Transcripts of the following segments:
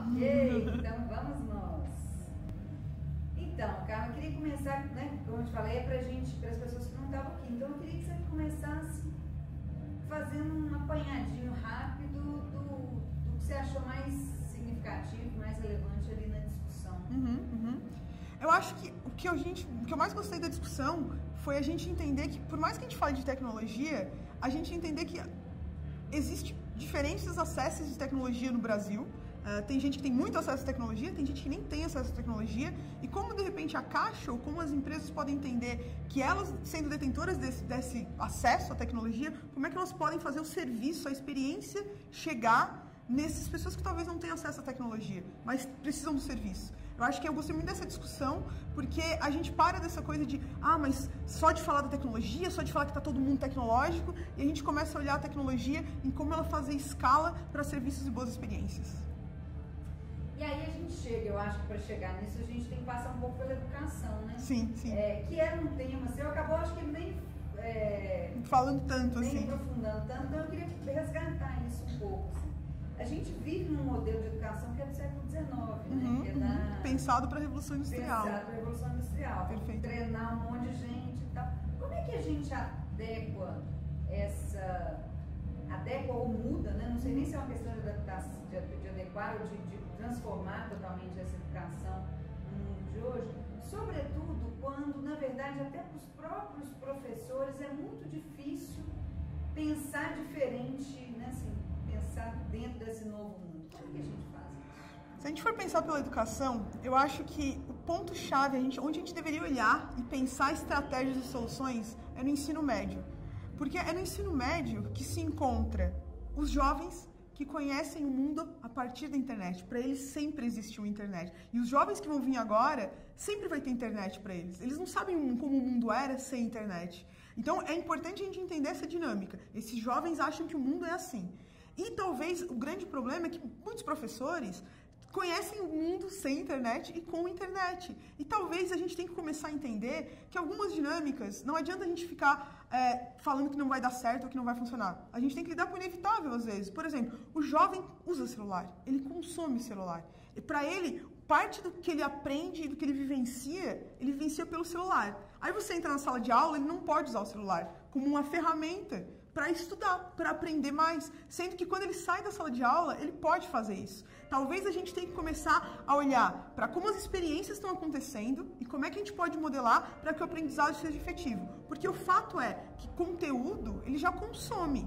Ok, então vamos nós. Então, Carla, eu queria começar, né, como eu te falei, para as pessoas que não estavam aqui. Então, eu queria que você começasse fazendo um apanhadinho rápido do que você achou mais significativo, mais relevante ali na discussão. Eu acho que o que eu mais gostei da discussão foi a gente entender que, por mais que a gente fale de tecnologia, a gente entender que existe diferentes acessos de tecnologia no Brasil. Tem gente que tem muito acesso à tecnologia, tem gente que nem tem acesso à tecnologia, e como de repente a Caixa ou como as empresas podem entender que elas, sendo detentoras desse acesso à tecnologia, como é que elas podem fazer o serviço, a experiência chegar nessas pessoas que talvez não tenham acesso à tecnologia, mas precisam do serviço. Eu acho que eu gostei muito dessa discussão, porque a gente para dessa coisa de, mas só de falar da tecnologia, só de falar que está todo mundo tecnológico, e a gente começa a olhar a tecnologia em como ela fazer escala para serviços e boas experiências. E aí a gente chega, eu acho que para chegar nisso a gente tem que passar um pouco pela educação, né? Sim, sim. Que era um tema, assim, eu acabou acho que nem falando tanto, nem assim. aprofundando tanto, então eu queria resgatar isso um pouco, assim. A gente vive num modelo de educação que é do século XIX, né? Que é pensado para a Revolução Industrial. Pensado para a Revolução Industrial. Perfeito. Treinar um monte de gente e tal. Como é que a gente adequa ou muda, né? Não sei nem se é uma questão de adaptação, de adequar ou de transformar totalmente essa educação no mundo de hoje, sobretudo quando, na verdade, até para os próprios professores é muito difícil pensar diferente, né? Assim, pensar dentro desse novo mundo. Como é que a gente faz isso? Se a gente for pensar pela educação, eu acho que o ponto-chave, onde a gente deveria olhar e pensar estratégias e soluções é no ensino médio. Porque é no ensino médio que se encontra os jovens que conhecem o mundo a partir da internet. Para eles sempre existiu internet. E os jovens que vão vir agora, sempre vai ter internet para eles. Eles não sabem como o mundo era sem internet. Então é importante a gente entender essa dinâmica. Esses jovens acham que o mundo é assim. E talvez o grande problema é que muitos professores conhecem o mundo sem internet e com internet. E talvez a gente tenha que começar a entender que algumas dinâmicas, não adianta a gente ficar falando que não vai dar certo ou que não vai funcionar. A gente tem que lidar com o inevitável às vezes. Por exemplo, o jovem usa celular, ele consome celular. E para ele, parte do que ele aprende e do que ele vivencia pelo celular. Aí você entra na sala de aula, ele não pode usar o celular como uma ferramenta para estudar, para aprender mais. Sendo que quando ele sai da sala de aula, ele pode fazer isso. Talvez a gente tenha que começar a olhar para como as experiências estão acontecendo e como é que a gente pode modelar para que o aprendizado seja efetivo. Porque o fato é que conteúdo, ele já consome.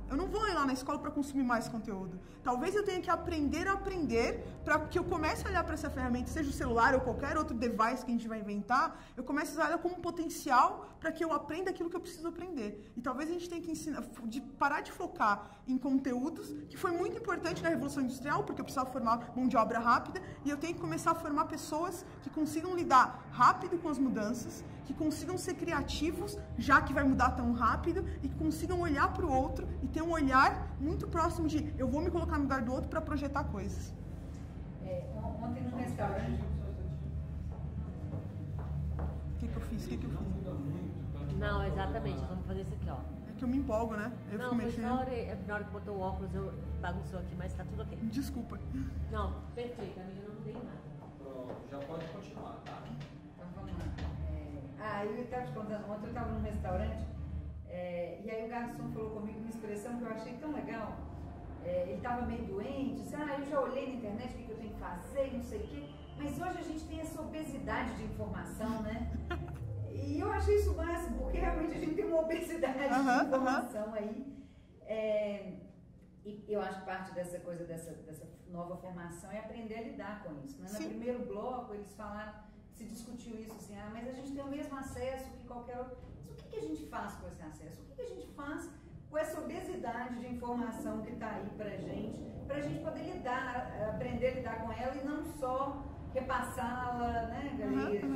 Eu não vou ir lá na escola para consumir mais conteúdo. Talvez eu tenha que aprender a aprender para que eu comece a olhar para essa ferramenta, seja o celular ou qualquer outro device que a gente vai inventar, eu comece a usar ela como potencial para que eu aprenda aquilo que eu preciso aprender. E talvez a gente tenha que parar de focar em conteúdos, que foi muito importante na Revolução Industrial, porque eu precisava formar mão de obra rápida, e eu tenho que começar a formar pessoas que consigam lidar rápido com as mudanças, que consigam ser criativos, já que vai mudar tão rápido, e que consigam olhar para o outro e ter um olhar muito próximo de eu vou me colocar no lugar do outro para projetar coisas. Ontem no restaurante... O que eu fiz? Não, exatamente, vamos fazer isso aqui, ó. É que eu me empolgo, né? Eu não, fico mexendo. Na hora que botou o óculos, eu bagunçou aqui, mas tá tudo ok. Desculpa. Não, perfeito, amiga, não tem nada. Pronto, já pode continuar, tá? Então vamos lá. Eu estava te contando, ontem eu estava num restaurante, e aí o garçom falou comigo uma expressão que eu achei tão legal. Ele estava meio doente, disse, eu já olhei na internet o que eu tenho que fazer, não sei o quê, mas hoje a gente tem essa obesidade de informação, né? E eu achei isso máximo, porque realmente a gente tem uma obesidade de informação aí. E eu acho que parte dessa coisa, dessa nova formação é aprender a lidar com isso, né? No primeiro bloco eles falaram, se discutiu isso assim, mas a gente tem o mesmo acesso que qualquer outro. Mas o que a gente faz com esse acesso? O que a gente faz com essa obesidade de informação que está aí para a gente poder lidar, aprender a lidar com ela e não só repassá-la, né?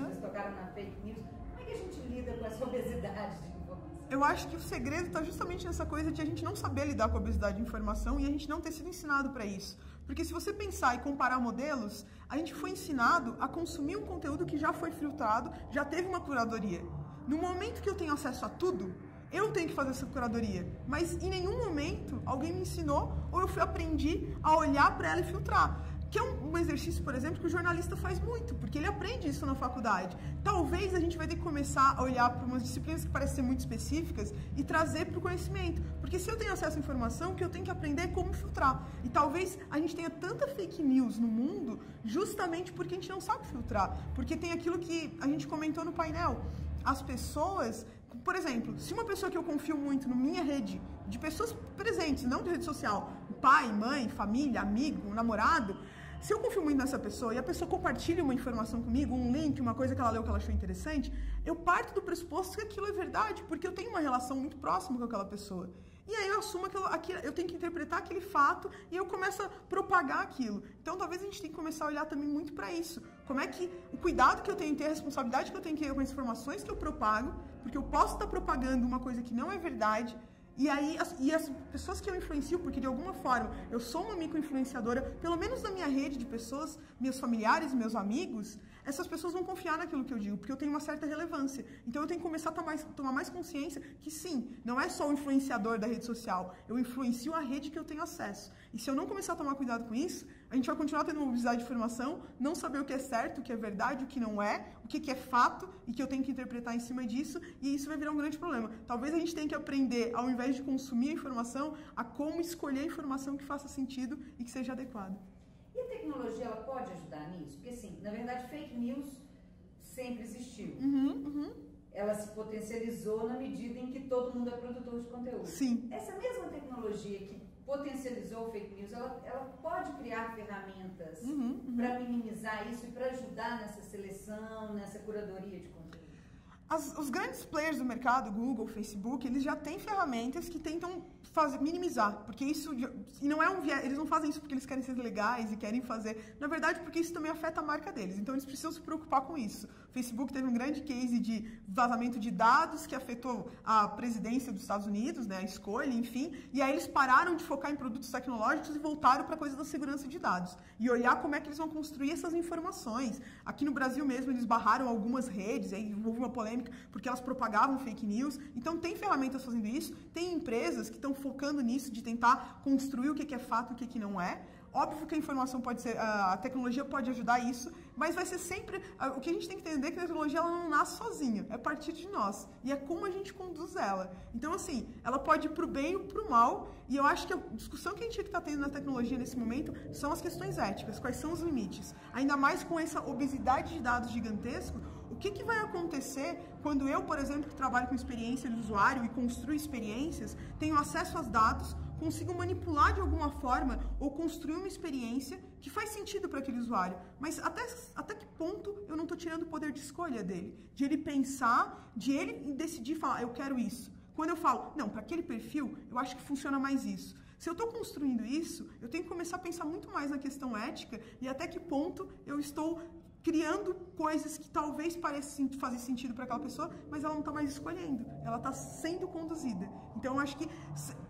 Vocês tocaram na fake news. Como é que a gente lida com essa obesidade de informação? Eu acho que o segredo está justamente nessa coisa de a gente não saber lidar com a obesidade de informação e a gente não ter sido ensinado para isso. Porque se você pensar e comparar modelos, a gente foi ensinado a consumir um conteúdo que já foi filtrado, já teve uma curadoria. No momento que eu tenho acesso a tudo, eu tenho que fazer essa curadoria. Mas em nenhum momento alguém me ensinou ou eu aprendi a olhar para ela e filtrar. Que é um exercício, por exemplo, que o jornalista faz muito, porque ele aprende isso na faculdade. Talvez a gente vai ter que começar a olhar para umas disciplinas que parecem ser muito específicas e trazer para o conhecimento. Porque se eu tenho acesso à informação, o que eu tenho que aprender é como filtrar. E talvez a gente tenha tanta fake news no mundo justamente porque a gente não sabe filtrar. Porque tem aquilo que a gente comentou no painel. As pessoas... Por exemplo, se uma pessoa que eu confio muito na minha rede, de pessoas presentes, não de rede social, pai, mãe, família, amigo, namorado, se eu confio muito nessa pessoa e a pessoa compartilha uma informação comigo, um link, uma coisa que ela leu que ela achou interessante, eu parto do pressuposto que aquilo é verdade, porque eu tenho uma relação muito próxima com aquela pessoa. E aí eu assumo que eu tenho que interpretar aquele fato e eu começo a propagar aquilo. Então talvez a gente tenha que começar a olhar também muito para isso. Como é que o cuidado que eu tenho que ter, a responsabilidade que eu tenho que ter com as informações que eu propago, porque eu posso estar propagando uma coisa que não é verdade. E aí, as pessoas que eu influencio, porque de alguma forma eu sou uma micro-influenciadora, pelo menos na minha rede de pessoas, meus familiares, meus amigos, essas pessoas vão confiar naquilo que eu digo, porque eu tenho uma certa relevância. Então eu tenho que começar a tomar mais consciência que sim, não é só o influenciador da rede social, eu influencio a rede que eu tenho acesso. E se eu não começar a tomar cuidado com isso, a gente vai continuar tendo uma obesidade de informação, não saber o que é certo, o que é verdade, o que não é, o que é fato e que eu tenho que interpretar em cima disso, e isso vai virar um grande problema. Talvez a gente tenha que aprender, ao invés de consumir a informação, a como escolher a informação que faça sentido e que seja adequada. E a tecnologia, ela pode ajudar nisso? Porque, assim, na verdade, fake news sempre existiu. Ela se potencializou na medida em que todo mundo é produtor de conteúdo. Sim. Essa mesma tecnologia que potencializou o fake news, ela pode criar ferramentas para minimizar isso e para ajudar nessa seleção, nessa curadoria de conteúdo? Os grandes players do mercado, Google, Facebook, eles já têm ferramentas que tentam minimizar, porque isso, e não é eles não fazem isso porque eles querem ser legais e querem fazer, na verdade porque isso também afeta a marca deles, então eles precisam se preocupar com isso. O Facebook teve um grande case de vazamento de dados que afetou a presidência dos Estados Unidos, né, a escolha, enfim, e aí eles pararam de focar em produtos tecnológicos e voltaram para a coisa da segurança de dados, e olhar como é que eles vão construir essas informações. Aqui no Brasil mesmo eles barraram algumas redes, aí houve uma polêmica porque elas propagavam fake news, então tem ferramentas fazendo isso, tem empresas que estão focando nisso, de tentar construir o que é fato e o que não é. Óbvio que a informação pode ser, a tecnologia pode ajudar isso, mas vai ser sempre, o que a gente tem que entender é que a tecnologia ela não nasce sozinha, é a partir de nós, e é como a gente conduz ela. Então, assim, ela pode ir para o bem ou para o mal, e eu acho que a discussão que a gente está tendo na tecnologia nesse momento são as questões éticas, quais são os limites. Ainda mais com essa obesidade de dados gigantesco, o que vai acontecer quando eu, por exemplo, que trabalho com experiência de usuário e construo experiências, tenho acesso aos dados, consigo manipular de alguma forma ou construir uma experiência que faz sentido para aquele usuário. Mas até que ponto eu não estou tirando o poder de escolha dele? De ele pensar, de ele decidir falar, eu quero isso. Quando eu falo, não, para aquele perfil, eu acho que funciona mais isso. Se eu estou construindo isso, eu tenho que começar a pensar muito mais na questão ética e até que ponto eu estou criando coisas que talvez pareçam fazer sentido para aquela pessoa, mas ela não está mais escolhendo, ela está sendo conduzida. Então, eu acho que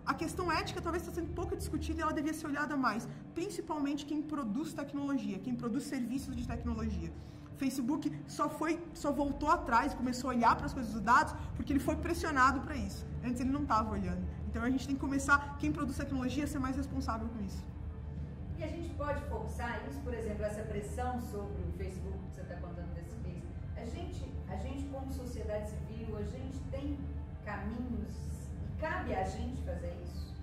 a questão ética talvez está sendo pouco discutida e ela devia ser olhada mais, principalmente quem produz tecnologia, quem produz serviços de tecnologia. O Facebook só voltou atrás, começou a olhar para as coisas dos dados, porque ele foi pressionado para isso. Antes ele não estava olhando. Então, a gente tem que começar, quem produz tecnologia, a ser mais responsável com isso. E a gente pode forçar isso, por exemplo, essa pressão sobre o Facebook que você está contando desse case. A gente como sociedade civil, a gente tem caminhos e cabe a gente fazer isso?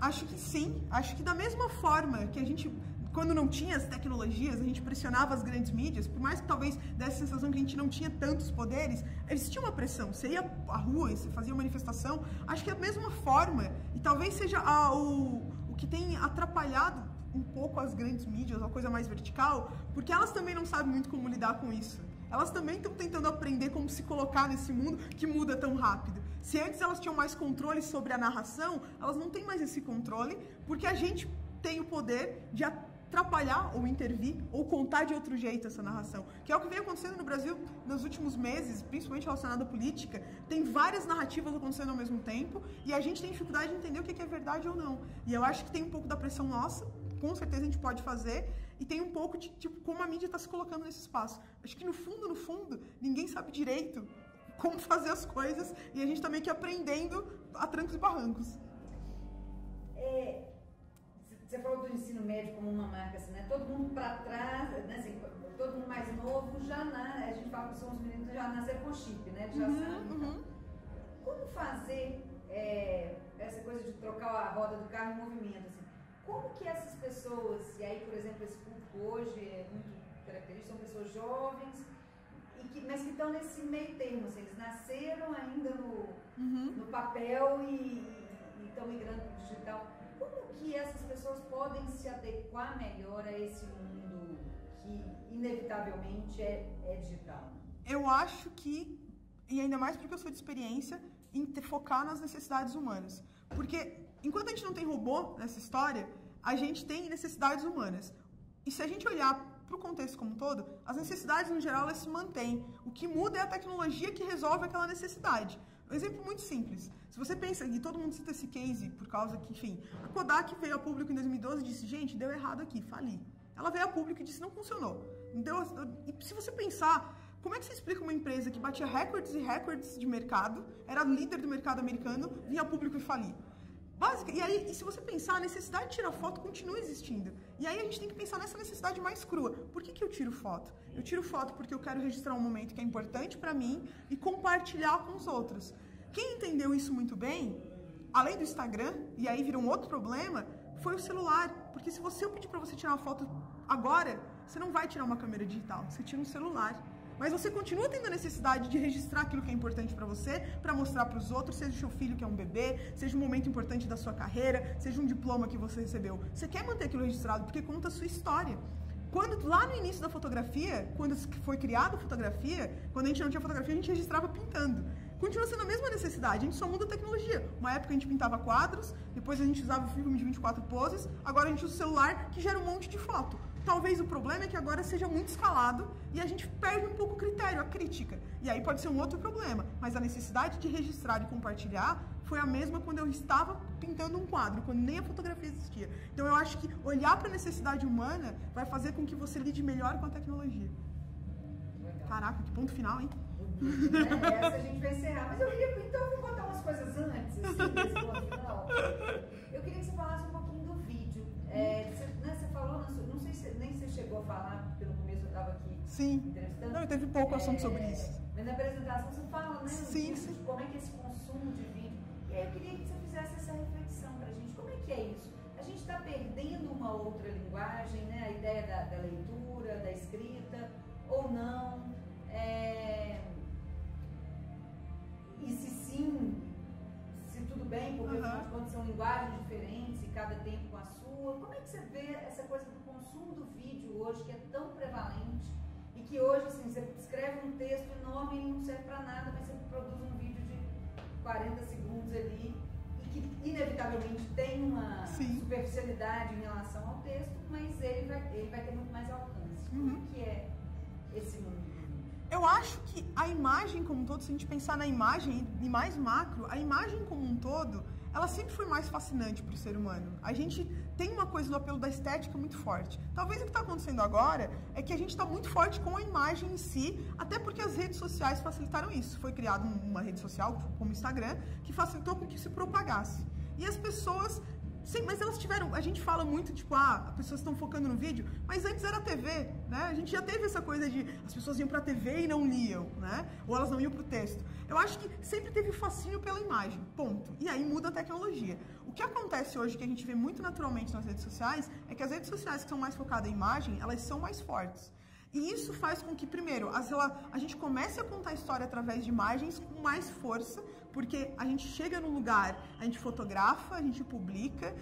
Acho que sim. Acho que da mesma forma que a gente, quando não tinha as tecnologias, a gente pressionava as grandes mídias, por mais que talvez desse a sensação que a gente não tinha tantos poderes, existia uma pressão. Você ia à rua, você fazia manifestação. Acho que é a mesma forma, e talvez seja o que tem atrapalhado um pouco as grandes mídias, uma coisa mais vertical, porque elas também não sabem muito como lidar com isso. Elas também estão tentando aprender como se colocar nesse mundo que muda tão rápido. Se antes elas tinham mais controle sobre a narração, elas não têm mais esse controle, porque a gente tem o poder de atrapalhar ou intervir ou contar de outro jeito essa narração, que é o que vem acontecendo no Brasil nos últimos meses, principalmente relacionado à política. Tem várias narrativas acontecendo ao mesmo tempo e a gente tem dificuldade de entender o que é verdade ou não. E eu acho que tem um pouco da pressão nossa, com certeza a gente pode fazer, e tem um pouco de tipo, como a mídia está se colocando nesse espaço. Acho que no fundo, ninguém sabe direito como fazer as coisas, e a gente está meio que aprendendo a trancos e barrancos. Você falou do ensino médio como uma marca, assim, né? Todo mundo para trás, né? Assim, todo mundo mais novo já a gente fala que são os meninos que já nasceram com chip, né? Já sabem. Como fazer essa coisa de trocar a roda do carro em movimento, assim? Como que essas pessoas, e aí, por exemplo, esse público hoje é muito característico, são pessoas jovens, mas que estão nesse meio termo, assim, eles nasceram ainda no papel e estão migrando para o digital. Como que essas pessoas podem se adequar melhor a esse mundo que inevitavelmente é digital? Eu acho que, e ainda mais porque eu sou de experiência, em focar nas necessidades humanas. Porque enquanto a gente não tem robô nessa história, a gente tem necessidades humanas. E se a gente olhar para o contexto como um todo, as necessidades, no geral, elas se mantêm. O que muda é a tecnologia que resolve aquela necessidade. Um exemplo muito simples. Se você pensa, e todo mundo cita esse case por causa que, enfim, a Kodak veio a público em 2012 e disse, gente, deu errado aqui, fali. Ela veio a público e disse, não funcionou. Então, e se você pensar, como é que você explica uma empresa que batia recordes e recordes de mercado, era líder do mercado americano, vinha a público e falir? E aí, se você pensar, a necessidade de tirar foto continua existindo. E aí a gente tem que pensar nessa necessidade mais crua. Por que eu tiro foto? Eu tiro foto porque eu quero registrar um momento que é importante para mim e compartilhar com os outros. Quem entendeu isso muito bem, além do Instagram, e aí virou um outro problema, foi o celular. Porque se eu pedir para você tirar uma foto agora, você não vai tirar uma câmera digital, você tira um celular. Mas você continua tendo a necessidade de registrar aquilo que é importante para você, para mostrar para os outros, seja o seu filho que é um bebê, seja um momento importante da sua carreira, seja um diploma que você recebeu. Você quer manter aquilo registrado porque conta a sua história. Lá no início da fotografia, quando foi criada a fotografia, quando a gente não tinha fotografia, a gente registrava pintando. Continua sendo a mesma necessidade, a gente só muda a tecnologia. Uma época a gente pintava quadros, depois a gente usava o filme de 24 poses, agora a gente usa o celular que gera um monte de foto. Talvez o problema é que agora seja muito escalado e a gente perde um pouco o critério, a crítica. E aí pode ser um outro problema, mas a necessidade de registrar e compartilhar foi a mesma quando eu estava pintando um quadro, quando nem a fotografia existia. Então eu acho que olhar para a necessidade humana vai fazer com que você lide melhor com a tecnologia. Legal. Caraca, que ponto final, hein? Essa a gente vai encerrar. Mas eu vou contar umas coisas antes, assim, desse ponto final. Eu queria que você falasse um pouquinho do vídeo. Você falou, não sei se nem você chegou a falar, porque no começo eu estava aqui entrevistando. Não, teve pouco assunto sobre isso. Mas na apresentação você fala, né? Sim. De como é que é esse consumo de vídeo. E aí eu queria que você fizesse essa reflexão pra gente. Como é que é isso? A gente está perdendo uma outra linguagem, né? A ideia da leitura, da escrita, ou não? E se sim, se tudo bem, porque afinal de contas são linguagens diferentes e cada tempo com a sua. Como é que você vê essa coisa do consumo do vídeo hoje, que é tão prevalente e que hoje, assim, você escreve um texto enorme e não serve para nada, mas você produz um vídeo de 40 segundos ali e que inevitavelmente tem uma superficialidade em relação ao texto, mas ele vai ter muito mais alcance. Como que é esse mundo? Eu acho que a imagem como um todo, se a gente pensar na imagem e mais macro, a imagem como um todo, ela sempre foi mais fascinante para o ser humano. A gente tem uma coisa do apelo da estética muito forte. Talvez o que está acontecendo agora é que a gente está muito forte com a imagem em si, até porque as redes sociais facilitaram isso. Foi criada uma rede social, como o Instagram, que facilitou com que se propagasse. E as pessoas... Sim, mas elas tiveram... A gente fala muito, tipo, as pessoas estão focando no vídeo, mas antes era a TV, né? A gente já teve essa coisa de as pessoas iam pra TV e não liam, né? Ou elas não iam pro texto. Eu acho que sempre teve fascínio pela imagem, ponto. E aí muda a tecnologia. O que acontece hoje, que a gente vê muito naturalmente nas redes sociais, é que as redes sociais que são mais focadas em imagem, elas são mais fortes. E isso faz com que, primeiro, a gente comece a contar a história através de imagens com mais força, porque a gente chega num lugar, a gente fotografa, a gente publica,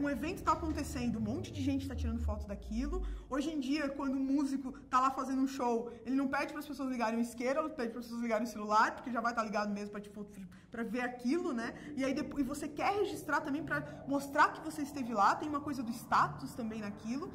um evento está acontecendo, um monte de gente está tirando foto daquilo. Hoje em dia, quando um músico está lá fazendo um show, ele não pede para as pessoas ligarem o isqueiro, ele pede para as pessoas ligarem o celular, porque já vai estar ligado mesmo para ver aquilo, né? E aí depois você quer registrar também para mostrar que você esteve lá, tem uma coisa do status também naquilo.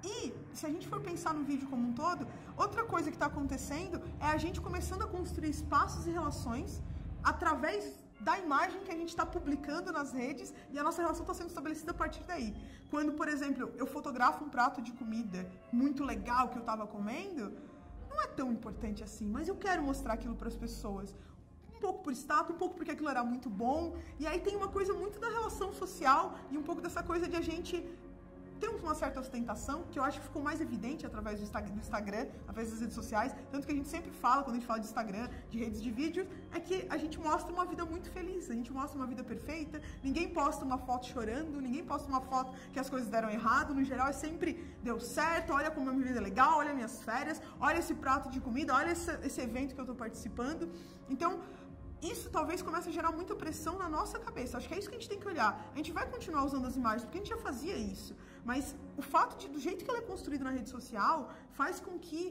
E, se a gente for pensar no vídeo como um todo, outra coisa que está acontecendo é a gente começando a construir espaços e relações através da imagem que a gente está publicando nas redes e a nossa relação está sendo estabelecida a partir daí. Quando, por exemplo, eu fotografo um prato de comida muito legal que eu estava comendo, não é tão importante assim, mas eu quero mostrar aquilo para as pessoas. Um pouco por status, um pouco porque aquilo era muito bom. E aí tem uma coisa muito da relação social e um pouco dessa coisa de a gente tem uma certa ostentação, que eu acho que ficou mais evidente através do Instagram, através das redes sociais, tanto que a gente sempre fala, quando a gente fala de Instagram, de redes de vídeos, é que a gente mostra uma vida muito feliz, a gente mostra uma vida perfeita, ninguém posta uma foto chorando, ninguém posta uma foto que as coisas deram errado, no geral é sempre deu certo, olha como a minha vida é legal, olha minhas férias, olha esse prato de comida, olha esse evento que eu estou participando. Então, isso talvez comece a gerar muita pressão na nossa cabeça. Acho que é isso que a gente tem que olhar. A gente vai continuar usando as imagens, porque a gente já fazia isso. Mas o fato do jeito que ela é construída na rede social, faz com que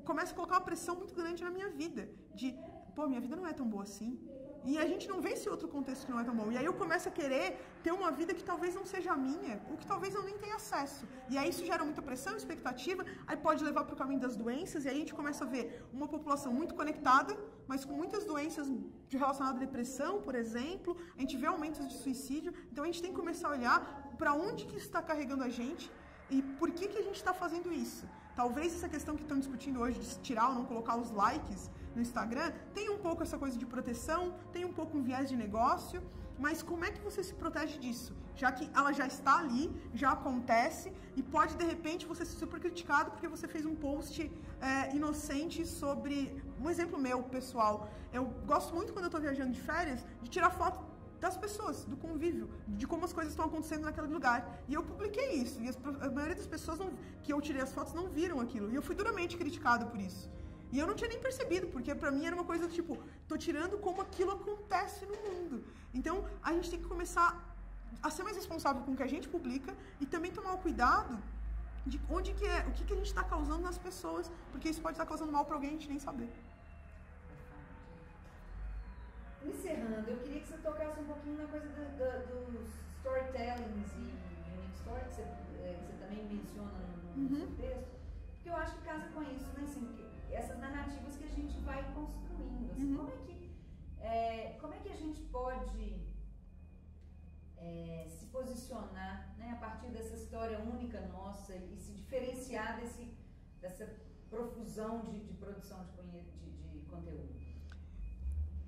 comece a colocar uma pressão muito grande na minha vida. De, pô, minha vida não é tão boa assim. E a gente não vê esse outro contexto que não é tão bom. E aí eu começo a querer ter uma vida que talvez não seja a minha, ou que talvez eu nem tenha acesso. E aí isso gera muita pressão, expectativa, aí pode levar para o caminho das doenças, e aí a gente começa a ver uma população muito conectada, mas com muitas doenças relacionadas à depressão, por exemplo, a gente vê aumentos de suicídio, então a gente tem que começar a olhar para onde que isso está carregando a gente e por que a gente está fazendo isso. Talvez essa questão que estão discutindo hoje de tirar ou não colocar os likes no Instagram, tem um pouco essa coisa de proteção, tem um pouco um viés de negócio, mas como é que você se protege disso? Já que ela já está ali, já acontece, e pode, de repente, você ser super criticado porque você fez um post inocente sobre... Um exemplo meu, pessoal, eu gosto muito, quando eu estou viajando de férias, de tirar foto das pessoas, do convívio, de como as coisas estão acontecendo naquele lugar. E eu publiquei isso, e a maioria das pessoas que eu tirei as fotos não viram aquilo, e eu fui duramente criticado por isso. E eu não tinha nem percebido, porque pra mim era uma coisa do tipo, tô tirando como aquilo acontece no mundo. Então, a gente tem que começar a ser mais responsável com o que a gente publica e também tomar o cuidado de onde que é, o que a gente está causando nas pessoas, porque isso pode estar causando mal pra alguém e a gente nem saber. Encerrando, eu queria que você tocasse um pouquinho na coisa dos storytellings e unique story, que você também menciona no seu texto, porque eu acho que casa com isso, né, assim, essas narrativas que a gente vai construindo, assim, como é que a gente pode se posicionar, né, a partir dessa história única nossa e se diferenciar dessa profusão de produção de conteúdo?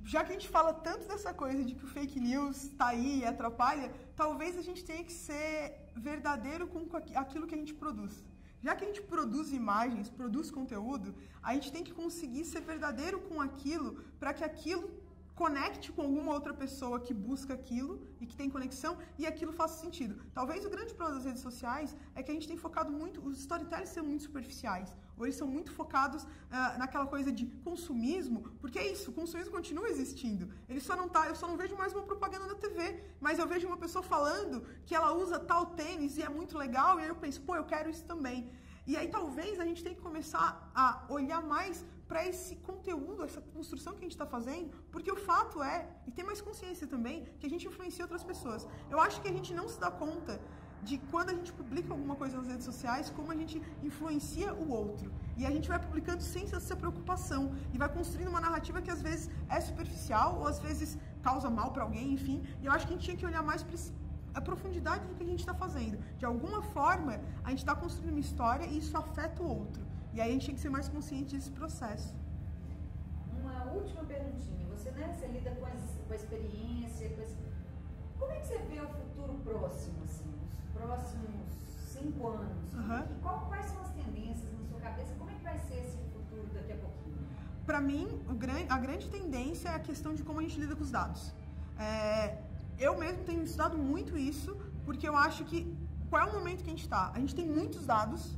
Já que a gente fala tanto dessa coisa de que o fake news está aí e atrapalha, talvez a gente tenha que ser verdadeiro com aquilo que a gente produz. Já que a gente produz imagens, produz conteúdo, a gente tem que conseguir ser verdadeiro com aquilo para que aquilo conecte com alguma outra pessoa que busca aquilo e que tem conexão e aquilo faça sentido. Talvez o grande problema das redes sociais é que a gente tem focado muito, os storytellers são muito superficiais, ou eles são muito focados naquela coisa de consumismo, porque é isso, o consumismo continua existindo. Ele só não tá, eu só não vejo mais uma propaganda na TV, mas eu vejo uma pessoa falando que ela usa tal tênis e é muito legal, e aí eu penso, pô, eu quero isso também. E aí talvez a gente tenha que começar a olhar mais para esse conteúdo, essa construção que a gente está fazendo, porque o fato é, e ter mais consciência também, que a gente influencia outras pessoas. Eu acho que a gente não se dá conta de quando a gente publica alguma coisa nas redes sociais, como a gente influencia o outro. E a gente vai publicando sem essa preocupação, e vai construindo uma narrativa que às vezes é superficial, ou às vezes causa mal para alguém, enfim. E eu acho que a gente tinha que olhar mais para a profundidade do que a gente está fazendo. De alguma forma, a gente está construindo uma história e isso afeta o outro. E aí a gente tem que ser mais consciente desse processo. Uma última perguntinha. Você lida com a experiência, como é que você vê o futuro próximo, assim, os próximos 5 anos? Quais são as tendências na sua cabeça? Como é que vai ser esse futuro daqui a pouquinho? Para mim, a grande tendência é a questão de como a gente lida com os dados. Eu mesmo tenho estudado muito isso, porque eu acho que qual é o momento que a gente está? A gente tem muitos dados,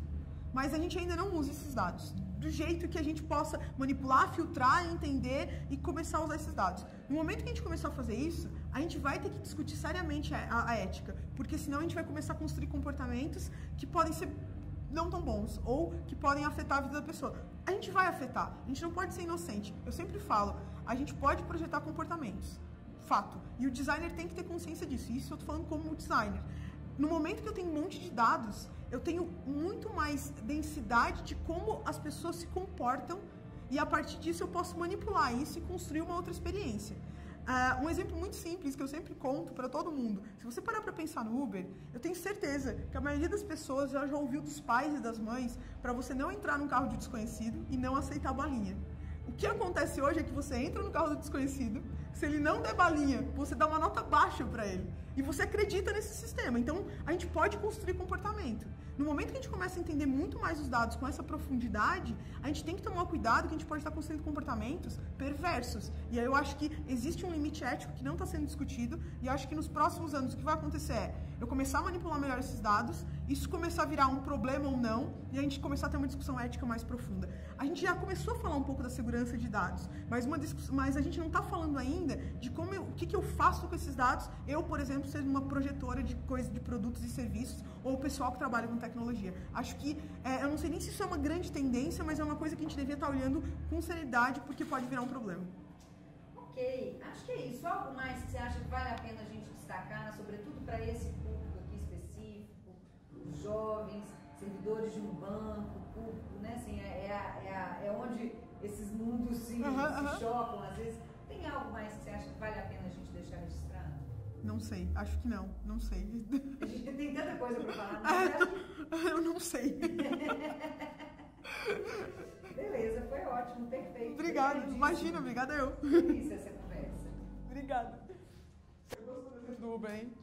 mas a gente ainda não usa esses dados do jeito que a gente possa manipular, filtrar, entender e começar a usar esses dados. No momento que a gente começar a fazer isso, a gente vai ter que discutir seriamente a ética, porque senão a gente vai começar a construir comportamentos que podem ser não tão bons ou que podem afetar a vida da pessoa. A gente vai afetar, a gente não pode ser inocente. Eu sempre falo, a gente pode projetar comportamentos, fato, e o designer tem que ter consciência disso, isso eu tô falando como designer. No momento que eu tenho um monte de dados, eu tenho muito mais densidade de como as pessoas se comportam e a partir disso eu posso manipular isso e construir uma outra experiência. Um exemplo muito simples que eu sempre conto para todo mundo, se você parar para pensar no Uber, eu tenho certeza que a maioria das pessoas já ouviu dos pais e das mães para você não entrar num carro de desconhecido e não aceitar a balinha. O que acontece hoje é que você entra no carro do desconhecido, Se ele não der balinha, você dá uma nota baixa para ele. E você acredita nesse sistema. Então, a gente pode construir comportamento. No momento que a gente começa a entender muito mais os dados com essa profundidade, a gente tem que tomar cuidado que a gente pode estar construindo comportamentos perversos. E aí eu acho que existe um limite ético que não está sendo discutido, e eu acho que nos próximos anos o que vai acontecer é eu começar a manipular melhor esses dados, isso começar a virar um problema ou não, e a gente começar a ter uma discussão ética mais profunda. A gente já começou a falar um pouco da segurança de dados, mas a gente não está falando ainda de o que eu faço com esses dados, eu, por exemplo, sendo uma projetora de produtos e serviços, ou o pessoal que trabalha com tecnologia. Acho que, eu não sei nem se isso é uma grande tendência, mas é uma coisa que a gente devia estar olhando com seriedade, porque pode virar um problema. Ok, acho que é isso. Algo mais que você acha que vale a pena a gente destacar, sobretudo para esse público aqui específico, os jovens, servidores de um banco, público, né? Assim, é onde esses mundos se chocam, às vezes. Tem algo mais que você acha que vale a pena a gente deixar registrado? Não sei, acho que não sei. A gente tem tanta coisa para falar, mas eu não sei. Beleza, foi ótimo, perfeito. Obrigada, imagina, obrigada eu. Isso, essa conversa. Obrigada. Você gostou desse Uber, hein?